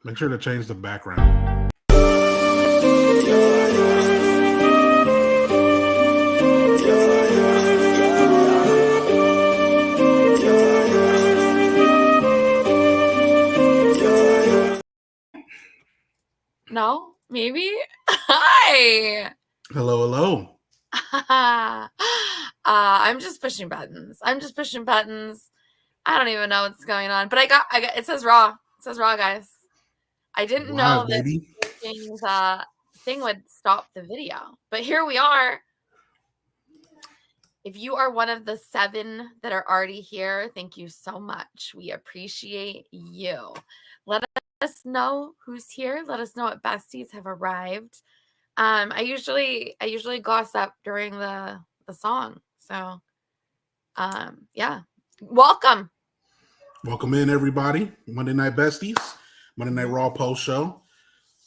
Make sure to change the background. No, maybe. Hi. Hello. I'm just pushing buttons. I don't even know what's going on, but I got. It says Raw. It says Raw, guys. I didn't know that the thing would stop the video, but here we are. If you are one of the 7 that are already here, thank you so much. We appreciate you. Let us know who's here. Let us know what besties have arrived. I usually gossip during the song. So yeah. Welcome in, everybody. Monday Night Besties, Monday Night Raw post show.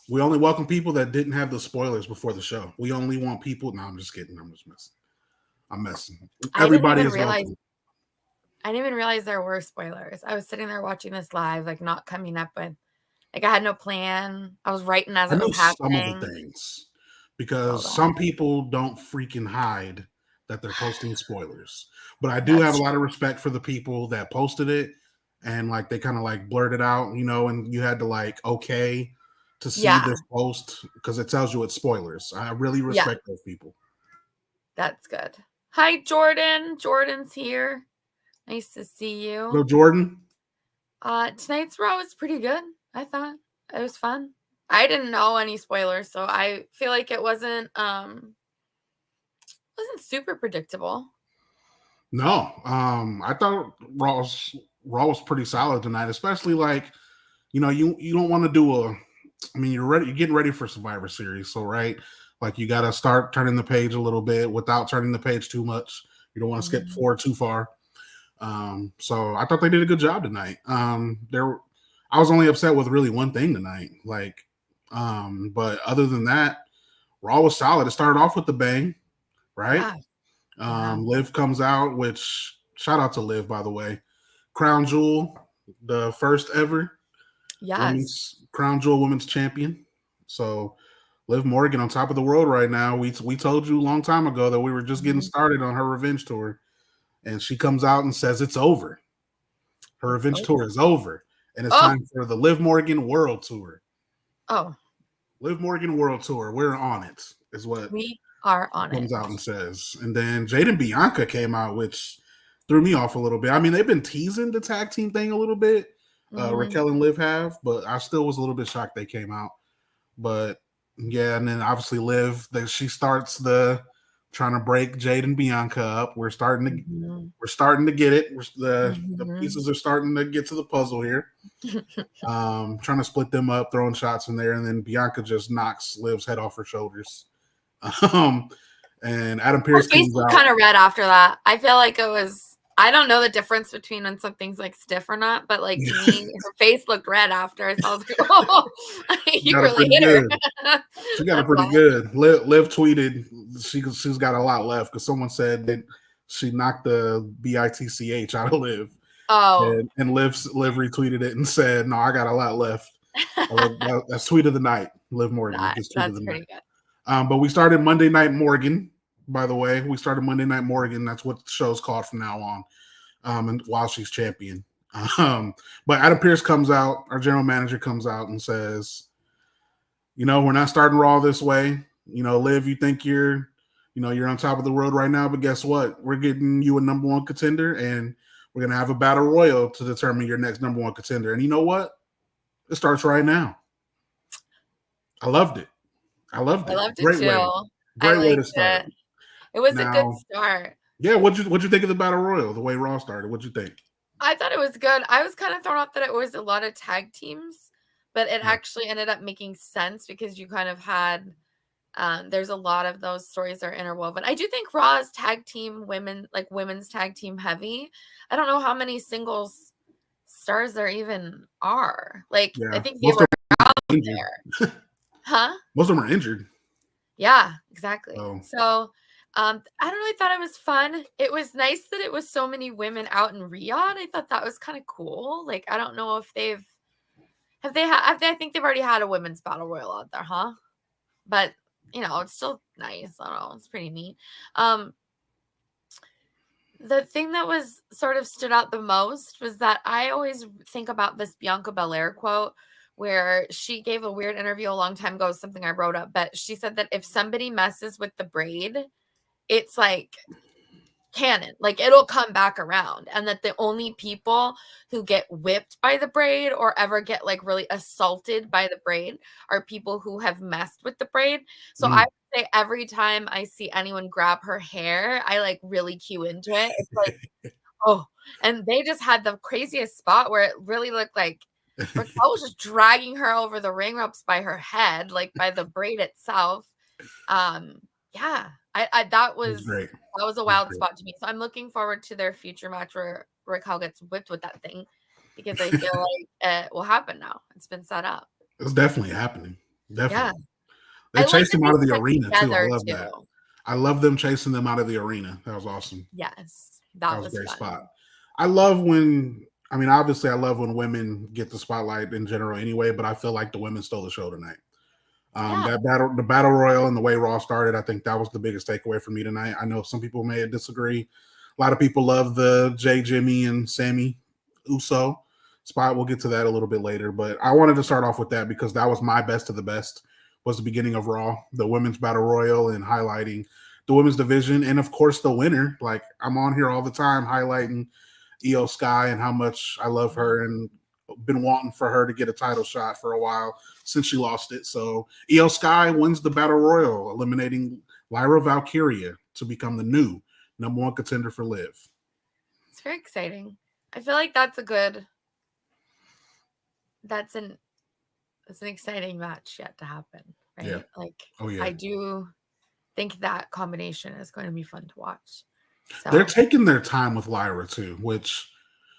We only welcome people that didn't have the spoilers before the show. We only want people. No, I'm just kidding. I'm just messing. I'm messing. Everybody is welcome. I didn't even realize there were spoilers. I was sitting there watching this live, like not coming up with, like I had no plan. I was writing as it was happening. Some of the things, because some people don't freaking hide that they're posting spoilers. But I do have a lot of respect for the people that posted it and like they kind of like blurted out, you know, and you had to like okay to see this post because it tells you it's spoilers. I really respect those people. That's good. Hi, Jordan. Jordan's here. Nice to see you. Hello, Jordan. Tonight's Raw was pretty good. I thought it was fun. I didn't know any spoilers, so I feel like it wasn't super predictable. No, I thought Raw was pretty solid tonight, especially like, you know, you don't want to do you're getting ready for Survivor Series, so right, like you got to start turning the page a little bit without turning the page too much. You don't want to skip forward too far. So I thought they did a good job tonight. I was only upset with really one thing tonight, like, but other than that, Raw was solid. It started off with the bang, right? Liv comes out, which shout out to Liv, by the way. Crown Jewel, the first ever Crown Jewel Women's Champion. So Liv Morgan on top of the world right now. We told you a long time ago that we were just getting started on her revenge tour. And she comes out and says it's over. Her revenge tour is over. And it's time for the Liv Morgan World Tour. Liv Morgan World Tour. We're on it, is what we are on it. Comes out and says. And then Jade and Bianca came out, which threw me off a little bit. I mean, they've been teasing the tag team thing a little bit. Raquel and Liv have, but I still was a little bit shocked they came out. But yeah, and then obviously Liv, that she starts trying to break Jade and Bianca up. We're starting to get it. The pieces are starting to get to the puzzle here. Trying to split them up, throwing shots in there, and then Bianca just knocks Liv's head off her shoulders. And Adam Pearce comes out. Kind of red after that. I feel like it was. I don't know the difference between when something's like stiff or not, but like to me, her face looked red after. So I was like, "Oh, you really hit her." She got it pretty good. Liv tweeted she's got a lot left because someone said that she knocked the BITCH out of Liv. And Liv retweeted it and said, "No, I got a lot left." That's tweet of the night. Liv Morgan. That's pretty good. But we started Monday Night Morgan. By the way, we started Monday Night Morgan. That's what the show's called from now on. And while she's champion. But Adam Pearce comes out, our general manager comes out and says, you know, we're not starting Raw this way. You know, Liv, you think you're on top of the world right now, but guess what? We're getting you a number 1 contender, and we're going to have a battle royal to determine your next number 1 contender. And you know what? It starts right now. I loved it. I loved it Great too. Great way to start. It was a good start. Yeah, what'd you think of the battle royal? The way Raw started, what'd you think? I thought it was good. I was kind of thrown off that it was a lot of tag teams, but it actually ended up making sense because you kind of had. There's a lot of those stories that are interwoven. I do think Raw's tag team women's tag team heavy. I don't know how many singles stars there even are. Like I think they were out there. Huh? Most of them are injured. Yeah, exactly. So I don't know. I thought it was fun. It was nice that it was so many women out in Riyadh. I thought that was kind of cool. Like, I don't know if Have they had? I think they've already had a women's battle royal out there, huh? But it's still nice. I don't know. It's pretty neat. The thing that was sort of stood out the most was that I always think about this Bianca Belair quote where she gave a weird interview a long time ago, something I wrote up, but she said that if somebody messes with the braid, it's like canon, like it'll come back around, and that the only people who get whipped by the braid or ever get like really assaulted by the braid are people who have messed with the braid. So I would say every time I see anyone grab her hair, I like really cue into it. It's like, oh, and they just had the craziest spot where it really looked like Raquel was just dragging her over the ring ropes by her head, like by the braid itself. Yeah, I that It was was great. that was a It was wild great. spot to me. So I'm looking forward to their future match where Raquel gets whipped with that thing because I feel like it will happen now. It's been set up. It's definitely happening. Yeah. Definitely. They I like chased that him they out of the stuck arena too. I together love that. too. I love them chasing them out of the arena. That was awesome. Yes, That that was a was great fun. spot. I love when, I mean, obviously, I love when women get the spotlight in general anyway, but I feel like the women stole the show tonight. Yeah. The battle royal and the way Raw started, I think that was the biggest takeaway for me tonight. I know some people may disagree. A lot of people love the Jay, Jimmy, and Sammy Uso spot. We'll get to that a little bit later, but I wanted to start off with that because that was my best of the best. Was the beginning of Raw, the women's battle royal, and highlighting the women's division, and of course the winner. Like I'm on here all the time highlighting Io Sky and how much I love her and been wanting for her to get a title shot for a while since she lost it. So Io Sky wins the battle royal, eliminating Lyra Valkyria to become the new number one contender for Liv. It's very exciting. I feel like that's an exciting match yet to happen, right? Yeah. Like Oh yeah. I do think that combination is going to be fun to watch. They're So taking their time with Lyra too, which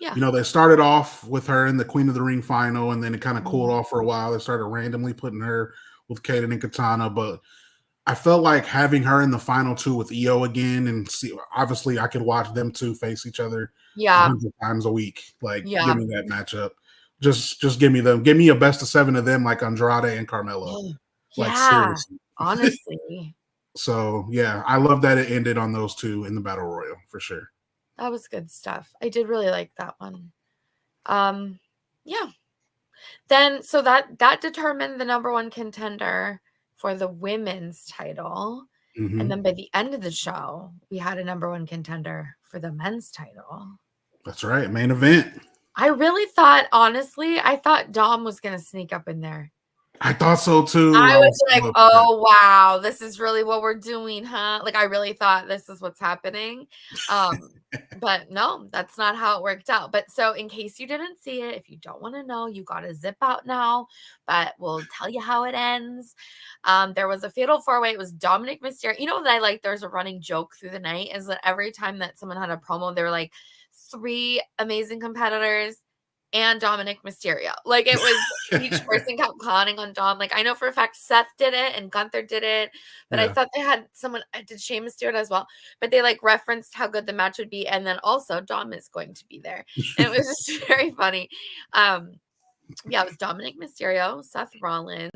yeah. they started off with her in the Queen of the Ring final, and then it kind of cooled Mhm. off for a while. They started randomly putting her with Kaden and Katana, but I felt like having her in the final two with Io again, and see, obviously I could watch them two face each other Yeah. 100 times a week. Like, Yeah. give me that matchup. Just give me them. Give me a best of 7 of them, like Andrade and Carmella. Oh, Like yeah. seriously. Honestly, So yeah, I love that it ended on those two in the battle royal for sure. that was good stuff. I did really like that one. Yeah. Then so that determined the number one contender for the women's title. And Hmm. then by the end of the show, we had a number one contender for the men's title. That's right, main event. I really thought, honestly, I thought Dom was going to sneak up in there. I thought so too. I I was was like, so upset. oh, wow, this is really what we're doing, huh? Like, I really thought this is what's happening. But no, that's not how it worked out. But so, in case you didn't see it, if you don't want to know, you got to zip out now. But we'll tell you how it ends. There was a fatal four-way. It was Dominic Mysterio. You know what I like? There's a running joke through the night is that every time that someone had a promo, they were like, 3 amazing competitors and Dominic Mysterio. Like it was each person kept conning on Dom. Like I know for a fact Seth did it and Gunther did it, but I Yeah. thought they had someone did Sheamus do it as well. But they like referenced how good the match would be, and then also Dom is going to be there. And it was just very funny. Yeah, it was Dominic Mysterio, Seth Rollins,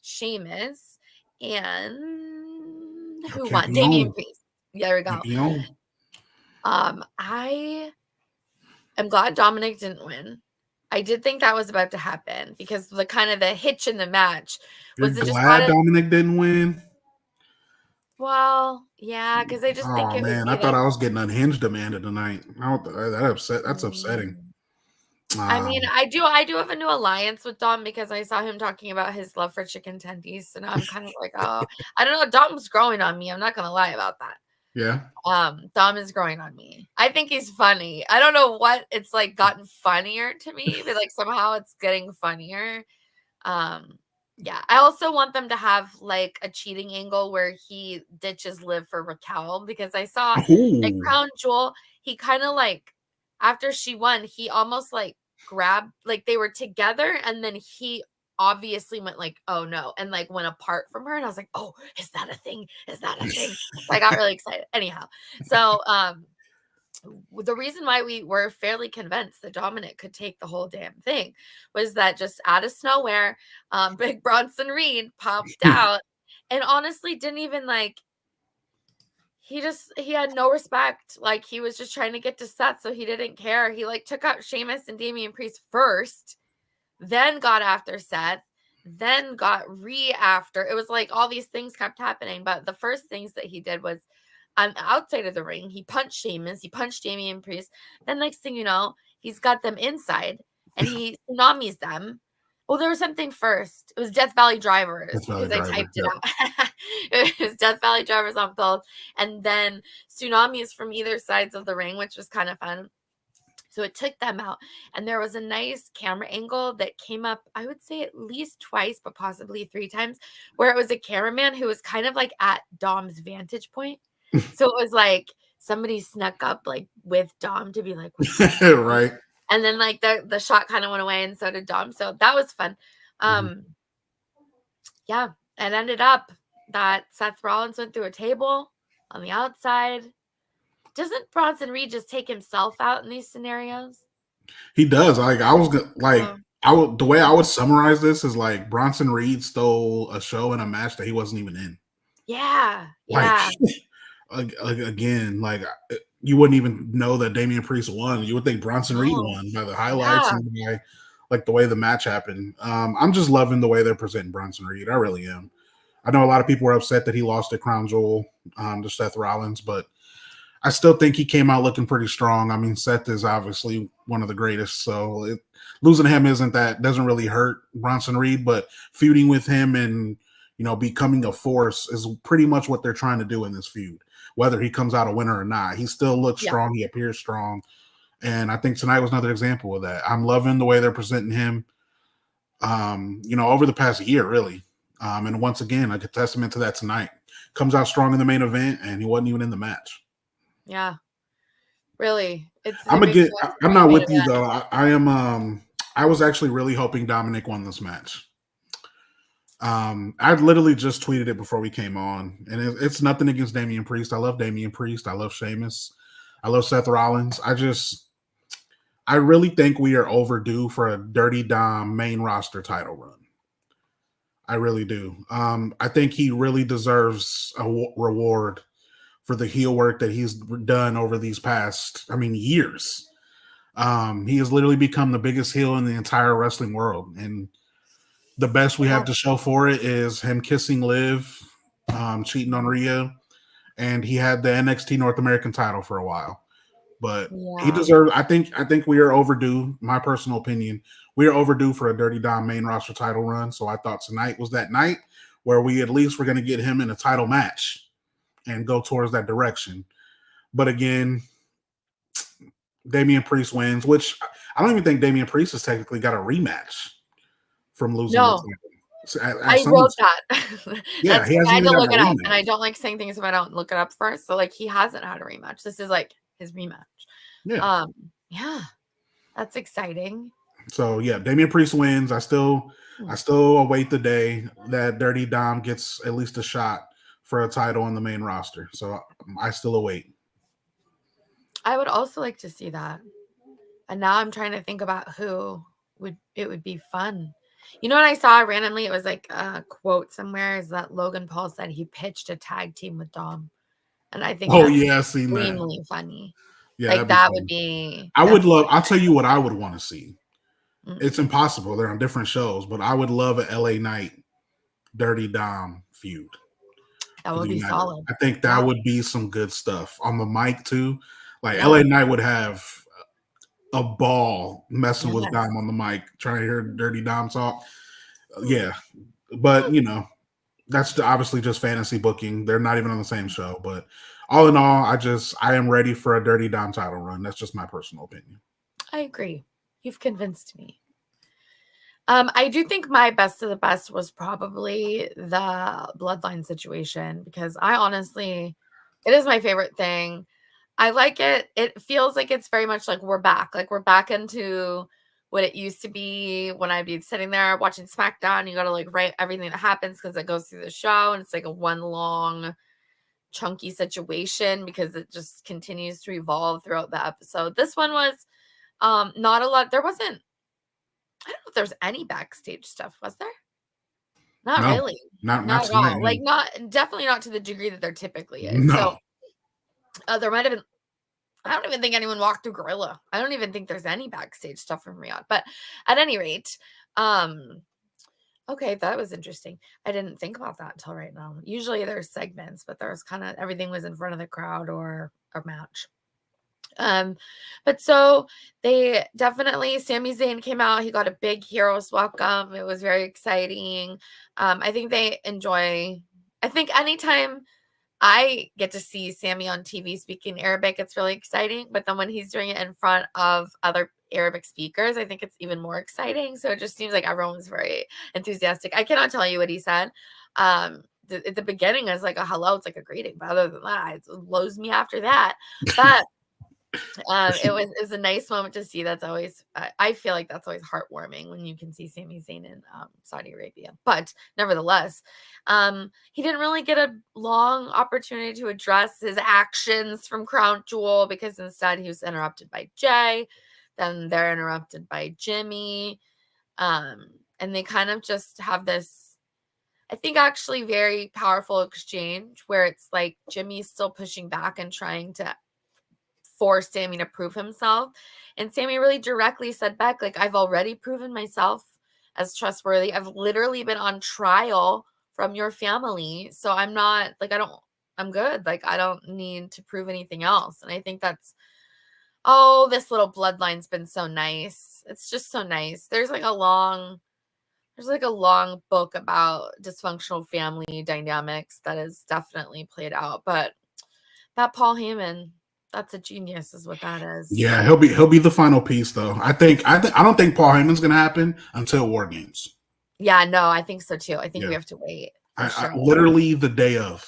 Sheamus, and who won? Damian Champion. Priest. There we go. Champion. I am glad Dominic didn't win. I did think that was about to happen because the kind of the hitch in the match You're was it just got glad it. Dominic didn't win? Well, yeah, because I just think Oh it would man, I be thought like. I was getting unhinged Amanda tonight. That's upsetting. mm, I mean, Um, I do have a new alliance with Dom because I saw him talking about his love for chicken tendies. So now I'm kind of like, oh, I don't know. Dom's growing on me. I'm not gonna lie about that. yeah. Dom is growing on me. I think he's funny. I don't know what it's like gotten funnier to me, but like somehow it's getting funnier. Um, yeah. I also want them to have like a cheating angle where he ditches Liv for Raquel because I saw at Ooh. Crown Jewel, he kind of like after she won, he almost like grabbed like they were together and then he obviously went like, oh no, and like went apart from her. And I was like, oh, is that a thing? Is that a thing? So I got really excited. Anyhow, so the reason why we were fairly convinced that Dominic could take the whole damn thing was that just out of nowhere, big Bronson Reed popped out and honestly didn't even like, he had no respect. Like, he was just trying to get to Seth, so he didn't care. He like took out Sheamus and Damian Priest first, then got after Seth, then got after. It was like all these things kept happening. But the first things that he did was outside of the ring, he punched Sheamus, he punched Damian Priest. Then next thing you know, he's got them inside and he tsunamis them. Oh, there was something first. It was Death Valley Drivers Death Valley because I Driver. typed it out. It was Death Valley Drivers on both, and then tsunamis from either sides of the ring, which was kind of fun. So it took them out. And there was a nice camera angle that came up, I would say at least twice, but possibly 3 times, where it was a cameraman who was kind of like at Dom's vantage point. So it was like somebody snuck up like with Dom to be like, what's going on? Right. And then like the shot kind of went away and so did Dom. So that was fun. Yeah. It ended up that Seth Rollins went through a table on the outside. Doesn't Bronson Reed just take himself out in these scenarios? He does. Like I was like I would the way I would summarize this is like Bronson Reed stole a show and a match that he wasn't even in. Yeah. Like, Yeah. again, like you wouldn't even know that Damian Priest won. You would think Bronson Reed No. won by the highlights Yeah. and by like the way the match happened. I'm just loving the way they're presenting Bronson Reed. I really am. I know a lot of people were upset that he lost at Crown Jewel to Seth Rollins, but I still think he came out looking pretty strong. I mean, Seth is obviously one of the greatest, so losing him doesn't really hurt Bronson Reed, but feuding with him and becoming a force is pretty much what they're trying to do in this feud. Whether he comes out a winner or not, he still looks strong. He appears strong, and I think tonight was another example of that. I'm loving the way they're presenting him. Over the past year, really, and once again, a testament to that tonight. Comes out strong in the main event, and he wasn't even in the match. Yeah. Really. I'm not with you though. I am. I was actually really hoping Dominic won this match. I literally just tweeted it before we came on, and it's nothing against Damian Priest. I love Damian Priest. I love Sheamus. I love Seth Rollins. I really think we are overdue for a Dirty Dom main roster title run. I really do. I think he really deserves a reward for the heel work that he's done over these past, years. He has literally become the biggest heel in the entire wrestling world. And the best we have to show for it is him kissing Liv, cheating on Rhea, and he had the NXT North American title for a while. But he deserves. I think we are overdue. My personal opinion, we are overdue for a Dirty Dom main roster title run. So I thought tonight was that night where we at least were going to get him in a title match and go towards that direction. But again, Damian Priest wins, which I don't even think Damian Priest has technically got a rematch from losing. No. I wrote that. Yeah, That's he hasn't I had even to look got it a up, rematch. and I don't like saying things if I don't look it up first. So like he hasn't had a rematch. This is like his rematch. Yeah. Yeah. That's exciting. So yeah, Damian Priest wins. I still await the day that Dirty Dom gets at least a shot for a title on the main roster. So I still await. I would also like to see that. And now I'm trying to think about who would be fun. You know what I saw randomly? It was like a quote somewhere is that Logan Paul said he pitched a tag team with Dom. And I think that's extremely funny. Yeah, like that would be I'll tell you what I would want to see. It's impossible. They're on different shows, but I would love an LA Knight Dirty Dom feud. That would be solid. I think that would be some good stuff on the mic too. Like LA Knight would have a ball messing with Dom on the mic, trying to hear Dirty Dom talk. Yeah, but that's obviously just fantasy booking. They're not even on the same show. But all in all, I am ready for a Dirty Dom title run. That's just my personal opinion. I agree. You've convinced me. I do think my best of the best was probably the bloodline situation because it is my favorite thing. I like it. It feels like it's very much like we're back. Like we're back into what it used to be when I'd be sitting there watching SmackDown. You got to like write everything that happens because it goes through the show and it's like a one long chunky situation because it just continues to evolve throughout the episode. This one was not a lot. There wasn't, I don't know if there's any backstage stuff, was there? Not No, really. not Not at tonight. all. No. Like definitely not to the degree that there typically is. No. So there might have been, I don't even think anyone walked through Gorilla. I don't even think there's any backstage stuff from Riyadh. But at any rate, okay, that was interesting. I didn't think about that until right now. Usually there's segments, but there's kind of everything was in front of the crowd or a match. But so they definitely, Sami Zayn came out. He got a big hero's welcome. It was very exciting. I think they enjoy, I think anytime I get to see Sami on TV speaking Arabic, it's really exciting. But then when he's doing it in front of other Arabic speakers, I think it's even more exciting. So it just seems like everyone was very enthusiastic. I cannot tell you what he said. At the beginning, it's like a hello, it's like a greeting. But other than that, it blows me after that. But it was a nice moment to see. That's always, I feel like that's always heartwarming when you can see Sami Zayn in Saudi Arabia. But nevertheless, he didn't really get a long opportunity to address his actions from Crown Jewel because instead he was interrupted by Jay. Then they're interrupted by Jimmy. And they kind of just have this, I think, actually very powerful exchange where it's like Jimmy's still pushing back and trying to force Sami to prove himself. And Sami really directly said back, like, I've already proven myself as trustworthy. I've literally been on trial from your family. So I'm not like, I'm good. Like, I don't need to prove anything else. And I think that's, this little bloodline's been so nice. It's just so nice. There's like a long book about dysfunctional family dynamics that is definitely played out. But that Paul Heyman, that's a genius, is what that is. Yeah, he'll be the final piece though. I don't think Paul Heyman's gonna happen until War Games. Yeah, no, I think so too. I think we have to wait. I literally the day of,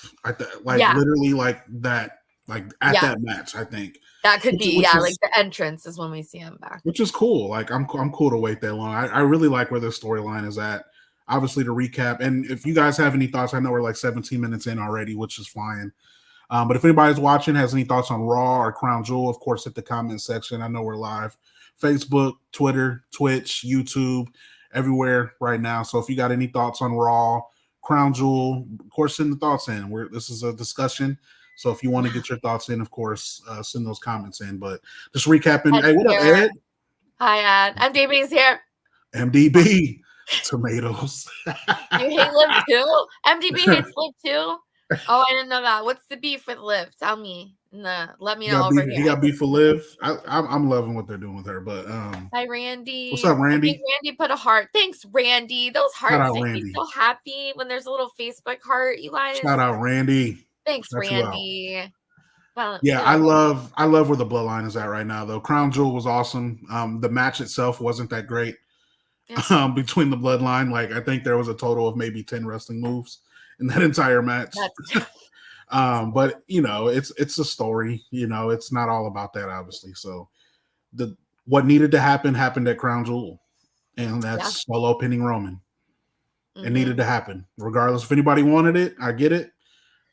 literally like that, like at that match. I think that could be like the entrance is when we see him back, which is cool. Like I'm cool to wait that long. I really like where the storyline is at. Obviously, to recap, and if you guys have any thoughts, I know we're like 17 minutes in already, which is fine. But if anybody's watching, has any thoughts on Raw or Crown Jewel, of course, hit the comment section. I know we're live. Facebook, Twitter, Twitch, YouTube, everywhere right now. So if you got any thoughts on Raw, Crown Jewel, of course, send the thoughts in. This is a discussion. So if you want to get your thoughts in, of course, send those comments in. But just recapping. Ed's hey, what up, Ed? Hi, Ed. MDB's here. MDB. Tomatoes. You hate Liv too? MDB hates Liv too? Oh, I didn't know that. What's the beef with Liv? Tell me. Let me know over here. He got beef with Liv. I'm loving what they're doing with her. But hi, Randy. What's up, Randy? I think Randy put a heart. Thanks, Randy. Those hearts make me so happy when there's a little Facebook heart. You guys. Shout out, Randy. Thanks, Randy. Well, yeah, I love where the bloodline is at right now. Though Crown Jewel was awesome. The match itself wasn't that great. Yeah. Between the bloodline, like I think there was a total of maybe 10 wrestling moves in that entire match. But you know, it's a story. You know, it's not all about that, obviously. So what needed to happen happened at Crown Jewel, and that's Solo pinning Roman. It needed to happen, regardless if anybody wanted it. I get it,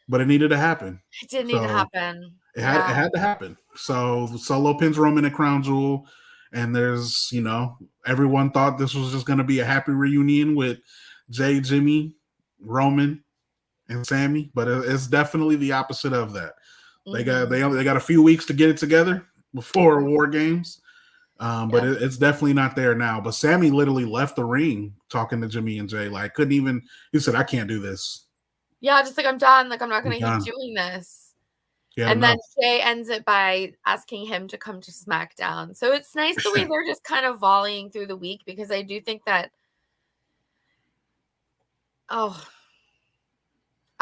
but it needed to happen. It did need to happen. It had to happen. So Solo pins Roman at Crown Jewel. And there's, you know, everyone thought this was just going to be a happy reunion with Jay, Jimmy, Roman, and Sami, but it's definitely the opposite of that. Mm-hmm. They got a few weeks to get it together before War Games, but it's definitely not there now. But Sami literally left the ring talking to Jimmy and Jay, like couldn't even. He said, "I can't do this." Yeah, just like I'm done. Like I'm not going to keep doing this. Yeah, and then Jay ends it by asking him to come to SmackDown. So it's nice the way they're just kind of volleying through the week, because I do think that I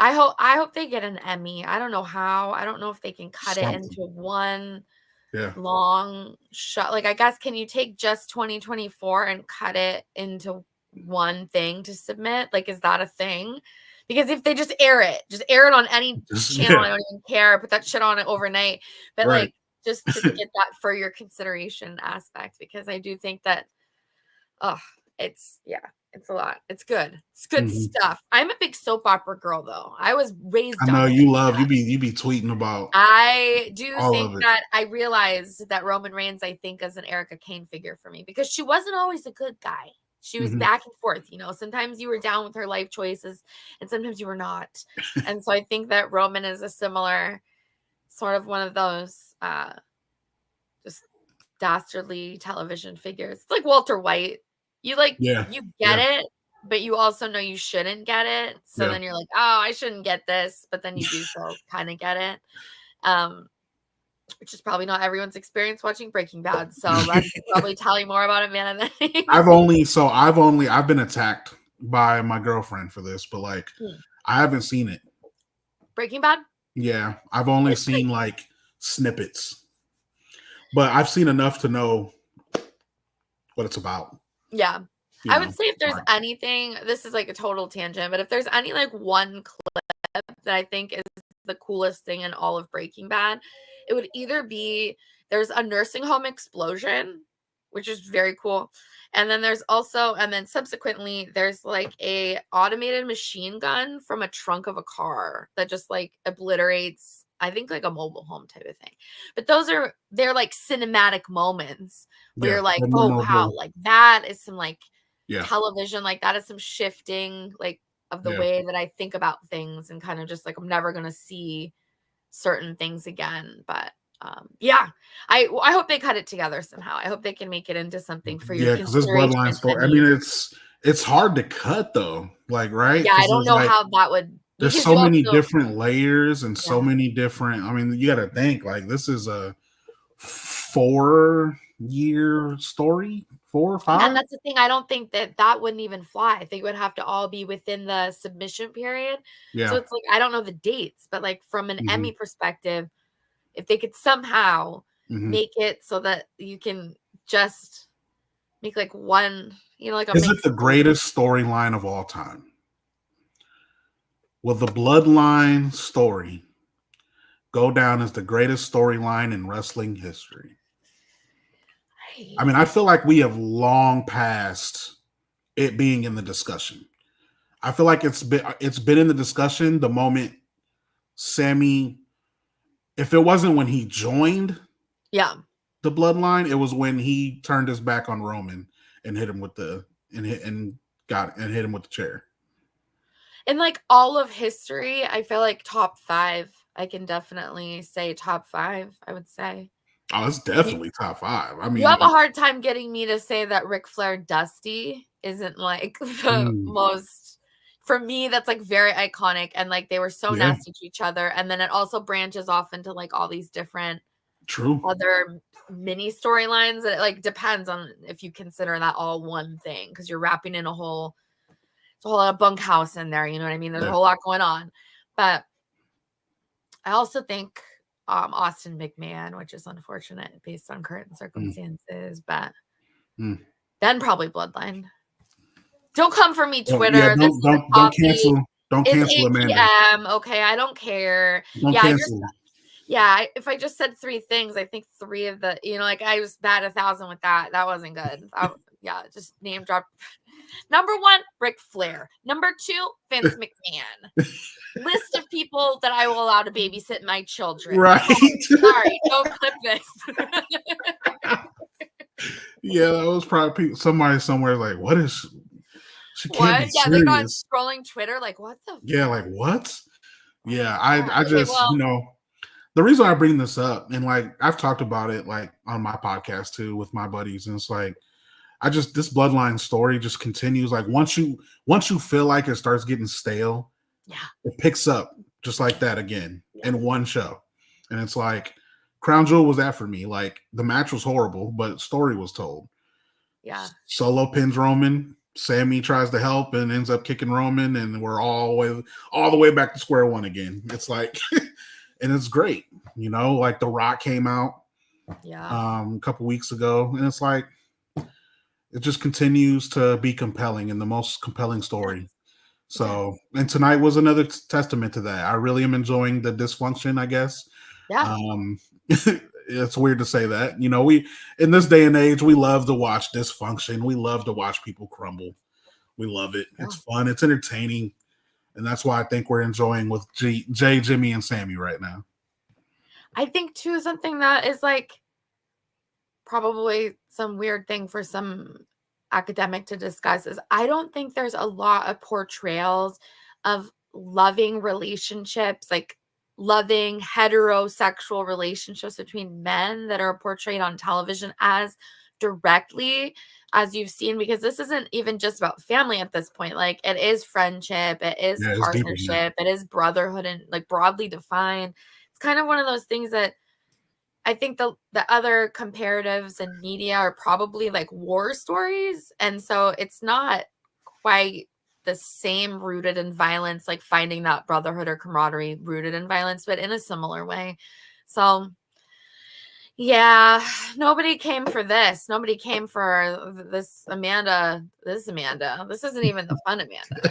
hope they get an Emmy. I don't know how. I don't know if they can cut it into one long shot. Like, I guess, can you take just 2024 and cut it into one thing to submit? Like, is that a thing? Because if they just air it on any channel, I don't even care. Put that shit on it overnight. But like, just to get that for your consideration aspect, because I do think that, it's It's a lot. It's good. It's good stuff. I'm a big soap opera girl, though. I was raised I know on it. you be tweeting about. I do all think of it. that I realized that Roman Reigns, I think, as an Erica Kane figure for me, because she wasn't always a good guy. She was back and forth, you know. Sometimes you were down with her life choices, and sometimes you were not. And so I think that Roman is a similar sort of one of those just dastardly television figures. It's like Walter White. You get it, but you also know you shouldn't get it. So then you're like, oh, I shouldn't get this, but then you do so kind of get it. Which is probably not everyone's experience watching Breaking Bad. So Red can probably tell you more about it, man. I've been attacked by my girlfriend for this, but like I haven't seen it. Breaking Bad? Yeah, I've only seen like snippets, but I've seen enough to know what it's about. Yeah. I would say if there's anything, this is like a total tangent, but if there's any like one clip that I think is the coolest thing in all of Breaking Bad, it would either be there's a nursing home explosion, which is very cool. And then there's also, and then subsequently, there's like a automated machine gun from a trunk of a car that just like obliterates, I think, like a mobile home type of thing. But they're like cinematic moments where you're like, oh wow, like that is some like television, like that is some shifting like of the way that I think about things, and kind of just like I'm never gonna see certain things again. But I hope they cut it together somehow. I hope they can make it into something for your because this bloodline story. I mean, it's hard to cut though, like right? Yeah, I don't know how that would. There's so many different layers and so many different. I mean, you got to think like this is a 4-year story, 4 or 5. And that's the thing. I don't think that wouldn't even fly. I think it would have to all be within the submission period. Yeah. So it's like I don't know the dates, but like from an Emmy perspective, if they could somehow make it so that you can just make like one, you know, like is it the greatest storyline of all time? Will the bloodline story go down as the greatest storyline in wrestling history? I mean, I feel like we have long passed it being in the discussion. I feel like it's been in the discussion the moment Sammy, if it wasn't when he joined the bloodline, it was when he turned his back on Roman and hit him with the hit him with the chair. In like all of history, I feel like top 5. I can definitely say top 5, I would say. Oh, it's definitely top 5. I mean, you have a hard time getting me to say that Ric Flair Dusty isn't like the most, for me, that's like very iconic. And like they were so nasty to each other. And then it also branches off into like all these different other mini storylines. That it like depends on if you consider that all one thing, because you're wrapping in a whole lot of bunkhouse in there. You know what I mean? There's a whole lot going on. But I also think Austin McMahon, which is unfortunate based on current circumstances, but then probably Bloodline. Don't come for me, Twitter. Don't cancel. Don't cancel Amanda. Okay, I don't care. Don't cancel. If I just said 3 things, I think 3 of the, you know, like I was bad 1,000 with that. That wasn't good. Just name drop. Number 1, Ric Flair. Number 2, Vince McMahon. List of people that I will allow to babysit my children. Right. Oh, sorry, don't clip this. Yeah, that was probably somebody somewhere like, what is she? Can't be serious. They're not scrolling Twitter like, what the? Yeah, like what? Yeah, I just you know, the reason I bring this up, and like I've talked about it like on my podcast too with my buddies, and it's like this bloodline story just continues. Like once you feel like it starts getting stale, it picks up just like that again in one show. And it's like Crown Jewel was that for me. Like the match was horrible, but story was told. Yeah. Solo pins Roman. Sammy tries to help and ends up kicking Roman, and we're all the way back to square one again. It's like, and it's great. You know, like The Rock came out a couple weeks ago, and it's like it just continues to be compelling and the most compelling story. So, and tonight was another testament to that. I really am enjoying the dysfunction, I guess. Yeah. It's weird to say that. You know, we in this day and age, we love to watch dysfunction. We love to watch people crumble. We love it. Yeah. It's fun. It's entertaining. And that's why I think we're enjoying with Jay, Jimmy, and Sammy right now. I think too something that is like probably some weird thing for some academic to discuss is I don't think there's a lot of portrayals of loving relationships, like loving heterosexual relationships between men that are portrayed on television as directly as you've seen, because this isn't even just about family at this point. Like it is friendship, it is Yeah, it's deeper than that. partnership, it is brotherhood and like broadly defined. It's kind of one of those things that I think the other comparatives in media are probably like war stories. And so it's not quite the same rooted in violence, like finding that brotherhood or camaraderie rooted in violence, but in a similar way. So yeah, nobody came for this. Nobody came for this Amanda. This Amanda. This isn't even the fun Amanda.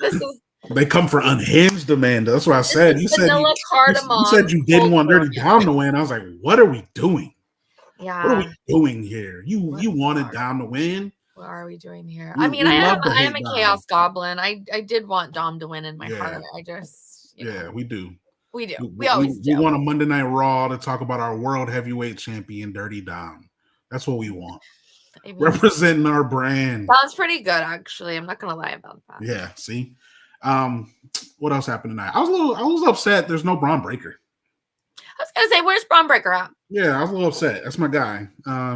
This is They come for unhinged Amanda. That's what I said. You said vanilla you said cardamom. you didn't want Dirty Dom to win. I was like, what are we doing? Yeah. What are we doing here? You wanted Dom to win. What are we doing here? I am a chaos goblin. I did want Dom to win in my heart. I just we do. We do. We always do. We want a Monday Night Raw to talk about our world heavyweight champion, Dirty Dom. That's what we want. Representing our brand. Sounds pretty good, actually. I'm not gonna lie about that. Yeah, see. What else happened tonight? I was upset there's no Braun Breaker. I was gonna say, where's Braun Breaker at? Yeah, I was a little upset. That's my guy.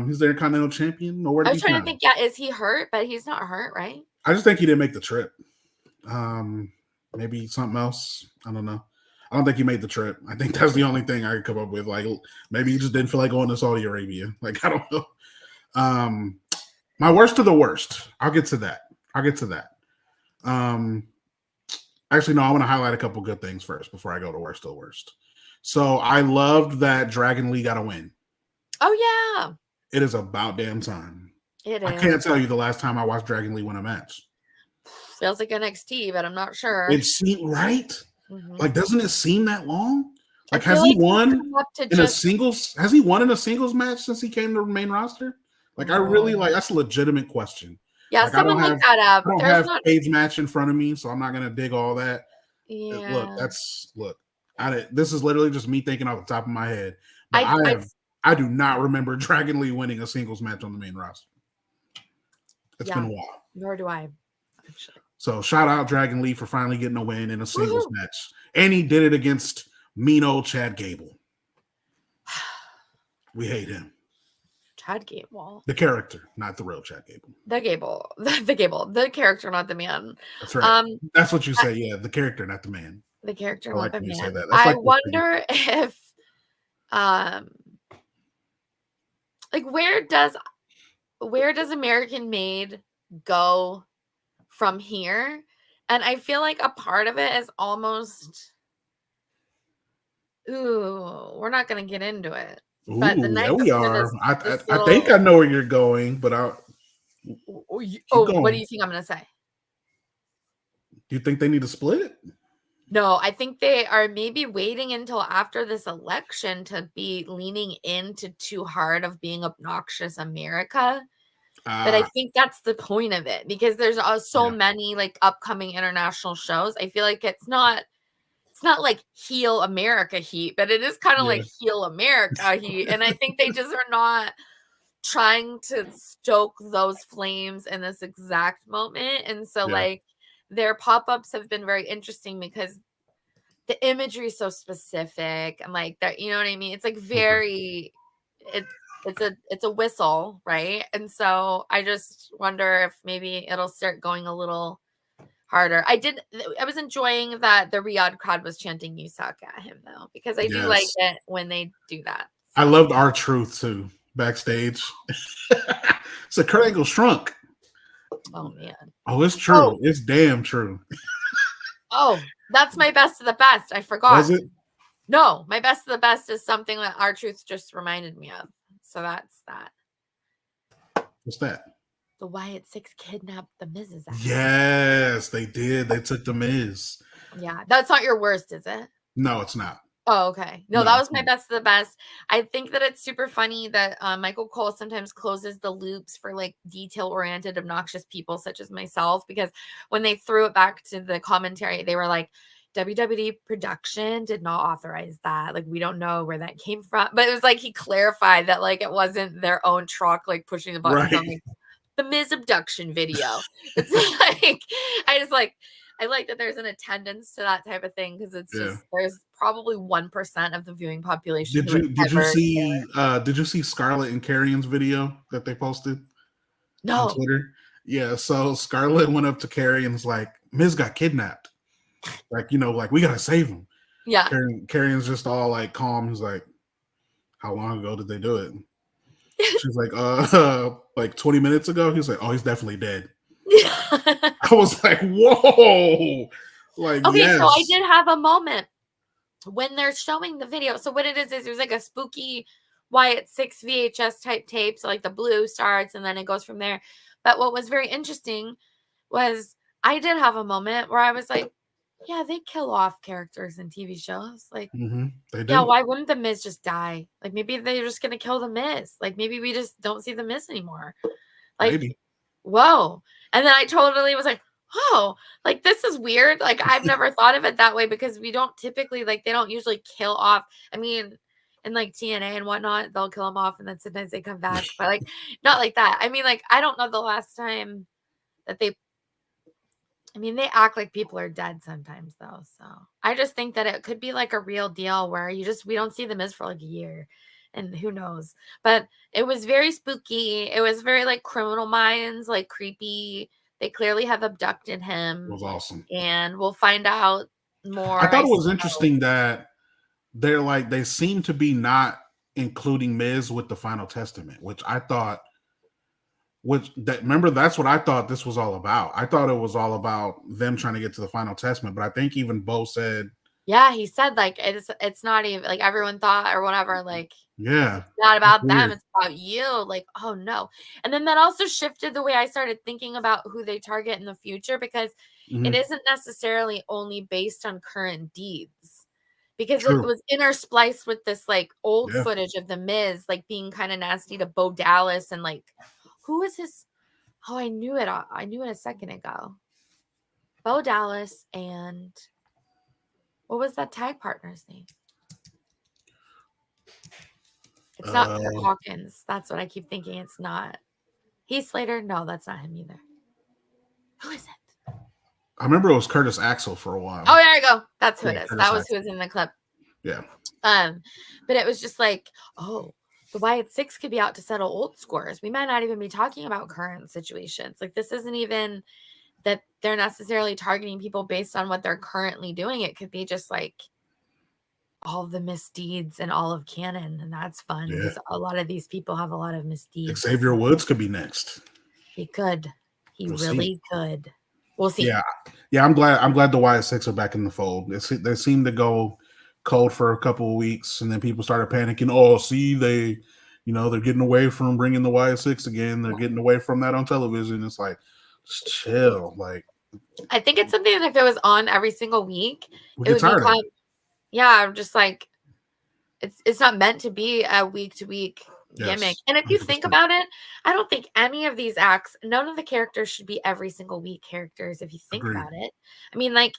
He's their Continental Champion. Nowhere to be found. I was trying to think, is he hurt? But he's not hurt, right? I just think he didn't make the trip. Maybe something else. I don't know. I don't think he made the trip. I think that's the only thing I could come up with. Like, maybe he just didn't feel like going to Saudi Arabia. Like, I don't know. My worst of the worst. I'll get to that. Actually, no, I want to highlight a couple good things first before I go to worst of the worst. So I loved that Dragon Lee got a win. Oh, yeah. It is about damn time. It is. I can't tell you the last time I watched Dragon Lee win a match. Feels like NXT, but I'm not sure. It seemed right. Mm-hmm. Like, doesn't it seem that long? Like, has he won in a singles? Has he won in a singles match since he came to the main roster? Like, I really that's a legitimate question. Yeah, like, someone look that up. I don't have Page match in front of me, so I'm not gonna dig all that. Yeah. This is literally just me thinking off the top of my head. But I do not remember Dragon Lee winning a singles match on the main roster. It's been a while. Nor do I, actually. So shout out Dragon Lee for finally getting a win in a singles match. And he did it against mean old Chad Gable. We hate him. Chad Gable. The character, not the real Chad Gable. The Gable. The Gable. The character, not the man. That's right. That's what you say. Yeah, the character, not the man. The character, not the man. That. I wonder if like where does American Made go from here? And I feel like a part of it is almost we're not going to get into it. But the night we are. I think I know where you're going, but what do you think I'm going to say? Do you think they need to split it? No, I think they are maybe waiting until after this election to be leaning into too hard of being obnoxious America. But I think that's the point of it, because there's so many like upcoming international shows. I feel like it's not like heel America heat, but it is kind of like heel America heat. And I think they just are not trying to stoke those flames in this exact moment. And so like their pop-ups have been very interesting because the imagery is so specific and like that, you know what I mean? It's like very, it's a whistle, right? And so I just wonder if maybe it'll start going a little harder. I was enjoying that the Riyadh crowd was chanting "You suck" at him though, because I do like it when they do that. I loved R-Truth too backstage. So Kurt Angle shrunk. Oh man. Oh, it's true. Oh. It's damn true. Oh, that's my best of the best. I forgot. Was it? No, my best of the best is something that R-Truth just reminded me of. So that's that. What's that? The Wyatt Six kidnapped the Miz's ass. Yes, they did. They took the Miz. Yeah, that's not your worst, is it? No, it's not. Oh, okay. No, that No. was my best of the best. I think that it's super funny that Michael Cole sometimes closes the loops for like detail-oriented, obnoxious people such as myself, because when they threw it back to the commentary, they were like, WWE production did not authorize that. Like, we don't know where that came from. But it was like he clarified that like it wasn't their own truck like pushing the buttons on Right. like the Miz abduction video. It's like I like that there's an attendance to that type of thing because it's Yeah. just there's probably 1% of the viewing population Did who would you did you ever see Scarlett and Carrion's video that they posted on no. Twitter? Yeah, so Scarlett went up to Carrion and was like, Miz got kidnapped. Like, like we gotta save him. Yeah. Carrion's just all like calm. He's like, how long ago did they do it? She's like, like 20 minutes ago. He's like, oh, he's definitely dead. I was like, whoa. Like, Okay, yes. so I did have a moment when they're showing the video. So what it is there's like a spooky Wyatt 6 VHS type tape. So like the blue starts and then it goes from there. But what was very interesting was I did have a moment where I was like, yeah, they kill off characters in TV shows. Like, They do. yeah, why wouldn't the Miz just die? Like, maybe they're just gonna kill the Miz. Like, maybe we just don't see the Miz anymore. Like, Maybe. whoa. And then I totally was like, oh, like this is weird. Like, I've never thought of it that way because we don't typically like they don't usually kill off. I mean, in like TNA and whatnot, they'll kill them off and then sometimes they come back, but like not like that. I mean, like, I don't know the last time that they they act like people are dead sometimes though. So I just think that it could be like a real deal where we don't see the Miz for like a year and who knows. But it was very spooky. It was very like Criminal Minds, like creepy. They clearly have abducted him. It was awesome. And we'll find out more. I thought it was interesting that they seem to be not including Miz with the Final Testament, which I thought remember that's what I thought this was all about. I thought it was all about them trying to get to the Final Testament, but I think even Bo said, yeah, he said like it's not even like everyone thought or whatever, like yeah, it's not about them, weird. it's about you. Like, oh no. And then that also shifted the way I started thinking about who they target in the future because it isn't necessarily only based on current deeds. Because True. it was interspliced with this like old footage of the Miz like being kind of nasty to Bo Dallas and like who was his I knew it a second ago. Bo Dallas and what was that tag partner's name? It's not Kurt Hawkins. That's what I keep thinking. It's not. Heath Slater? No, that's not him either. Who is it? I remember it was Curtis Axel for a while. Oh, there you go. That's who it is. Curtis That was Axel. who was in the clip. Yeah. But it was just like, oh, the Wyatt Six could be out to settle old scores. We might not even be talking about current situations. Like this isn't even that they're necessarily targeting people based on what they're currently doing. It could be just like all of the misdeeds and all of canon, and that's fun because a lot of these people have a lot of misdeeds. Xavier Woods could be next. He could. He really could. We'll see. Yeah. I'm glad the Wyatt Six are back in the fold. They seem to go cold for a couple of weeks, and then people started panicking. Oh, see, they're getting away from bringing the Wyatt Six again. They're getting away from that on television. It's like, just chill. Like, I think it's something that if it was on every single week, it would become. Yeah, I'm just like, it's not meant to be a week to week gimmick. And if you 100%. Think about it, I don't think any of these acts, none of the characters should be every single week characters. If you think about it, I mean, like.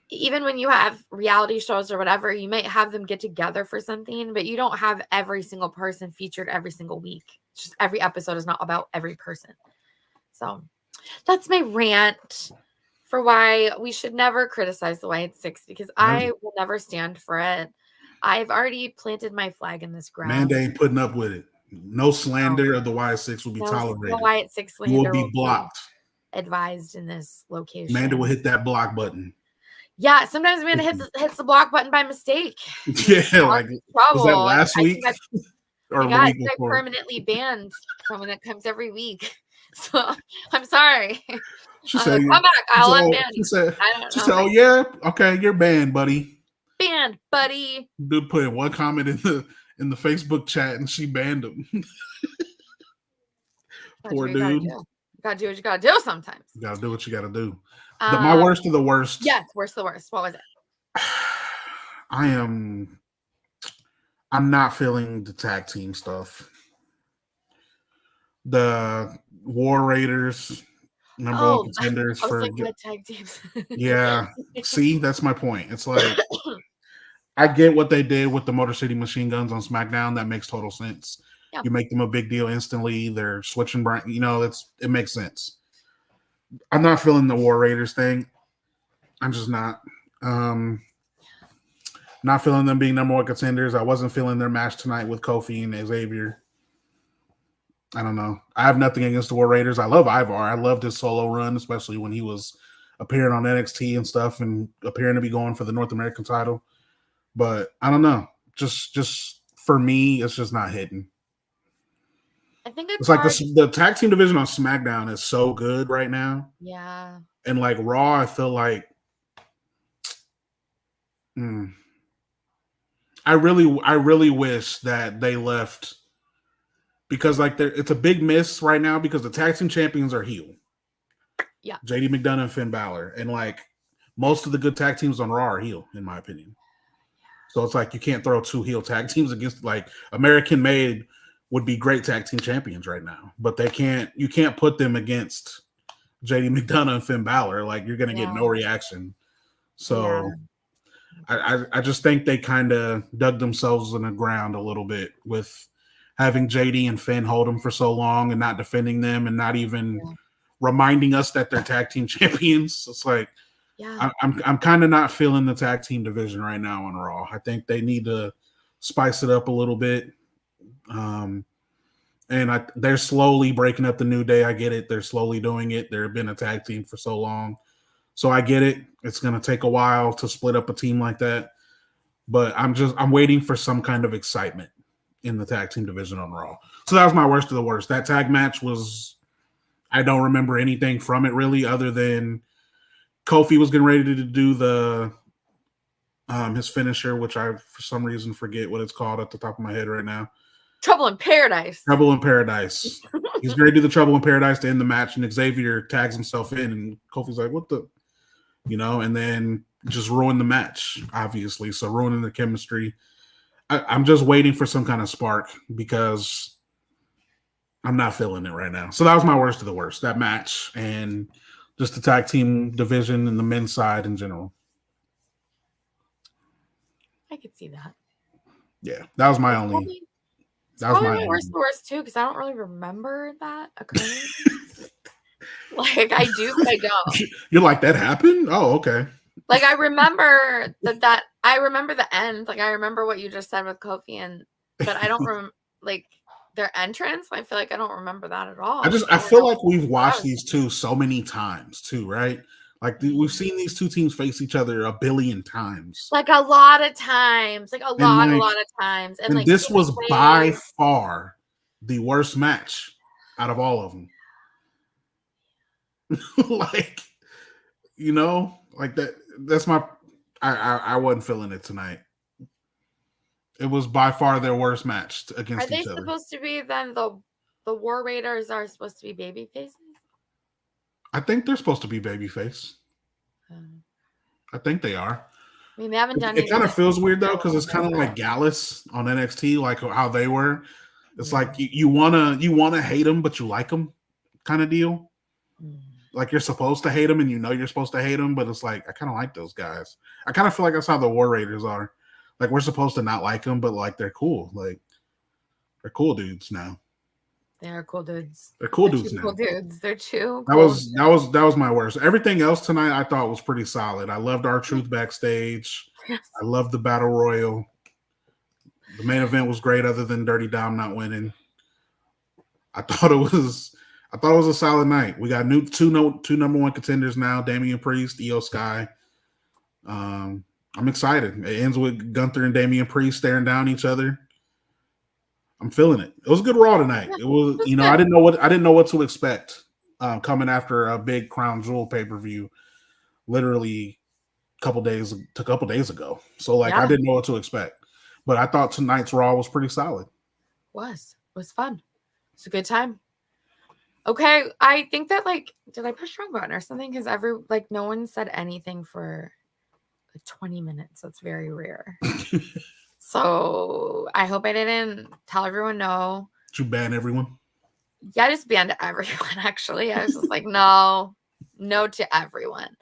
Even when you have reality shows or whatever, you might have them get together for something, but you don't have every single person featured every single week. It's just every episode is not about every person. So that's my rant for why we should never criticize the Wyatt Six because I will never stand for it. I've already planted my flag in this ground. Man, they ain't putting up with it. No slander of the Wyatt Six will be tolerated. No Wyatt Six slander you will be blocked. Advised in this location. Amanda will hit that block button. Yeah, sometimes Amanda hits the block button by mistake. Yeah, like was that last week? Or I got permanently banned from when it comes every week. So I'm sorry. She said, "Come back, I'll unban you." She said, "Oh yeah, okay, you're banned, buddy." Banned, buddy. Dude put in one comment in the Facebook chat, and she banned him. Poor dude. You gotta do what you gotta do sometimes. You gotta do what you gotta do. My worst of the worst. Yes, worst of the worst. What was it? I'm not feeling the tag team stuff. The War Raiders, number one Oh, contenders I was for like, what tag teams? yeah. See, that's my point. It's like I get what they did with the Motor City Machine Guns on SmackDown. That makes total sense. Yeah. You make them a big deal instantly. They're switching brand. It makes sense. I'm not feeling the War Raiders thing. I'm just not. Not feeling them being number one contenders. I wasn't feeling their match tonight with Kofi and Xavier. I don't know. I have nothing against the War Raiders. I love Ivar. I loved his solo run, especially when he was appearing on NXT and stuff and appearing to be going for the North American title. But I don't know. Just for me, it's just not hitting. I think it's like hard. the tag team division on SmackDown is so good right now. Yeah. And like Raw, I feel like I really wish that they left because like it's a big miss right now because the tag team champions are heel. Yeah. JD McDonough and Finn Balor. And like most of the good tag teams on Raw are heel, in my opinion. So it's like you can't throw two heel tag teams against like American Made would be great tag team champions right now, but you can't put them against JD McDonough and Finn Balor. Like you're gonna get no reaction. So I just think they kind of dug themselves in the ground a little bit with having JD and Finn hold them for so long and not defending them and not even reminding us that they're tag team champions. It's like I'm kind of not feeling the tag team division right now on Raw. I think they need to spice it up a little bit. And they're slowly breaking up the New Day. I get it. They're slowly doing it. They've been a tag team for so long. So I get it. It's going to take a while to split up a team like that. But I'm waiting for some kind of excitement in the tag team division on Raw. So that was my worst of the worst. That tag match was, I don't remember anything from it really other than Kofi was getting ready to do his finisher, which I for some reason forget what it's called at the top of my head right now. Trouble in Paradise. Trouble in Paradise. He's going to do the Trouble in Paradise to end the match, and Xavier tags himself in, and Kofi's like, what the, and then just ruin the match, obviously. So ruining the chemistry. I'm just waiting for some kind of spark because I'm not feeling it right now. So that was my worst of the worst, that match, and just the tag team division and the men's side in general. I could see that. Yeah, that was my only. That was my worst too, because I don't really remember that occurring. Like I do, but I don't. You're like, that happened? Oh, okay. Like I remember that I remember the end. Like I remember what you just said with Kofi, but I don't remember like their entrance. I feel like I don't remember that at all. I feel like we've watched these two so many times too, right? Like we've seen these two teams face each other a billion times. Like a lot of times. Like a lot of times. And like this was by far the worst match out of all of them. Like, like that's my I wasn't feeling it tonight. It was by far their worst match against each other. Are they supposed to be then the War Raiders are supposed to be baby faces? I think they're supposed to be babyface. I think they are. I mean, they haven't done it. It kind of feels weird though, because it's kind of like Gallus on NXT, like how they were. It's like you wanna hate them, but you like them, kind of deal. Like you're supposed to hate them, and you're supposed to hate them, but it's like I kind of like those guys. I kind of feel like that's how the War Raiders are. Like we're supposed to not like them, but like they're cool. Like they're cool dudes now. They are cool dudes. They're cool dudes now. Cool dudes. They're too. That was my worst. Everything else tonight I thought was pretty solid. I loved R-Truth backstage. Yes. I loved the Battle Royal. The main event was great, other than Dirty Dom not winning. I thought it was a solid night. We got two number one contenders now: Damian Priest, Io Sky. I'm excited. It ends with Gunther and Damian Priest staring down each other. I'm feeling it. It was a good Raw tonight. It was, I didn't know what to expect coming after a big Crown Jewel pay-per-view, literally a couple days ago. So I didn't know what to expect, but I thought tonight's Raw was pretty solid. It was fun. It's a good time. Okay, I think that did I push wrong button or something? Because no one said anything for 20 minutes. That's very rare. So I hope I didn't tell everyone no. Did you ban everyone? Yeah, I just banned everyone, actually. I was just like, no to everyone.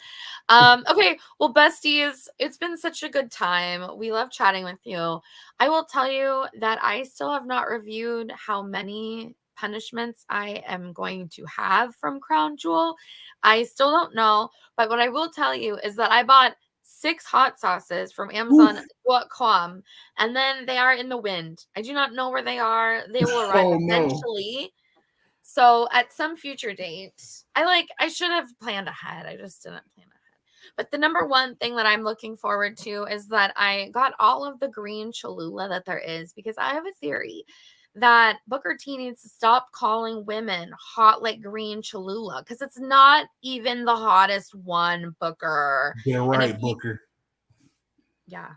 Okay, well, besties, it's been such a good time. We love chatting with you. I will tell you that I still have not reviewed how many punishments I am going to have from Crown Jewel. I still don't know, but what I will tell you is that I bought 6 hot sauces from Amazon.com, and then they are in the wind. I do not know where they are. They will arrive Oh no. eventually. So at some future date, I should have planned ahead. I just didn't plan ahead. But the number one thing that I'm looking forward to is that I got all of the green Cholula that there is, because I have a theory that Booker T needs to stop calling women hot like green Cholula, because it's not even the hottest one, Booker. Get it right, Booker. Yeah.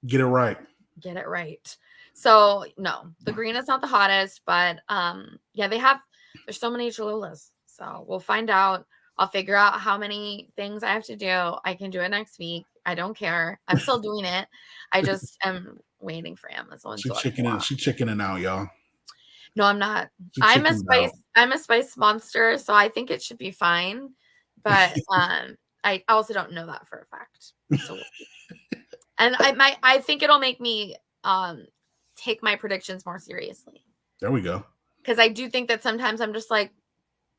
Get it right. Get it right. So no, the green is not the hottest, but yeah, there's so many Cholulas. So we'll find out. I'll figure out how many things I have to do. I can do it next week. I don't care. I'm still doing it. I just am waiting for Amazon. She's chickening out, y'all. No, I'm not. I'm a spice monster, so I think it should be fine. But I also don't know that for a fact. So and I think it'll make me take my predictions more seriously. There we go. Because I do think that sometimes I'm just like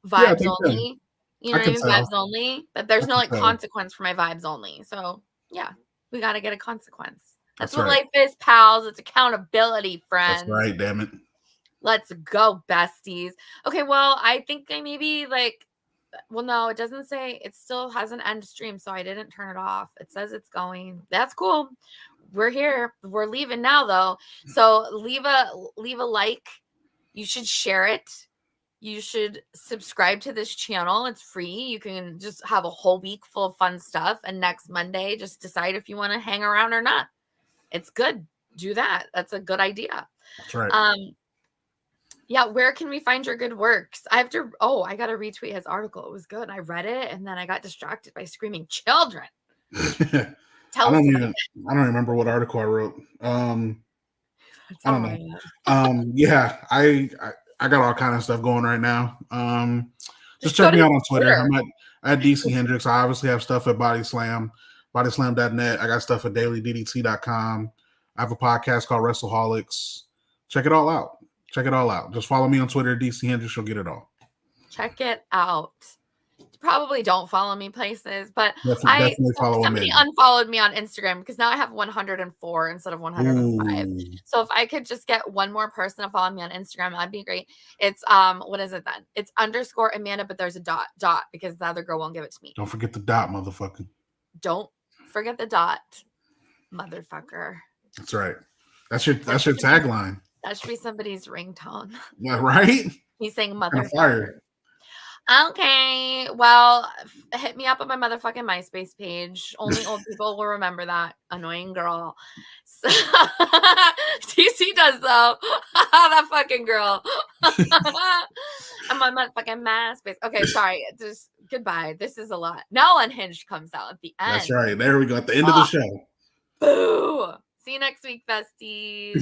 vibes only. You know what I mean? Vibes only. But there's no consequence for my vibes only. So yeah, we got to get a consequence. That's what life is, pals. It's accountability, friends. That's right, damn it. Let's go, besties. Okay, well, I think I maybe well, no, it doesn't say. It still has an end stream, so I didn't turn it off. It says it's going. That's cool. We're here. We're leaving now, though. So leave a like. You should share it. You should subscribe to this channel. It's free. You can just have a whole week full of fun stuff. And next Monday, just decide if you want to hang around or not. It's good. Do that. That's a good idea. That's right. Yeah, where can we find your good works? I got to retweet his article. It was good. I read it and then I got distracted by screaming children. I don't remember what article I wrote. I don't know. Yeah, I got all kind of stuff going right now. Just check me out on Twitter. I'm at DC Hendricks. I obviously have stuff at Body Slam, bodyslam.net. I got stuff at dailyddt.com. I have a podcast called WrestleHolics. Check it all out. Just follow me on Twitter, DC Hendricks. You'll get it all. Check it out. Probably don't follow me places, but definitely follow somebody unfollowed me on Instagram because now I have 104 instead of 105. Ooh. So if I could just get one more person to follow me on Instagram, that'd be great. It's what is it then? It's _Amanda, but there's a dot because the other girl won't give it to me. Don't forget the dot, motherfucker. Don't forget the dot, motherfucker. That's right. That's your tagline. That should be somebody's ringtone. Yeah, right? He's saying motherfucker. Okay, well, hit me up on my motherfucking MySpace page. Only old people will remember that. Annoying girl. So, TC does, though. That fucking girl. I'm on my fucking MySpace. Okay, sorry. Just goodbye. This is a lot. Now Unhinged comes out at the end. That's right. There we go. At the end of the show. Boo. See you next week, besties.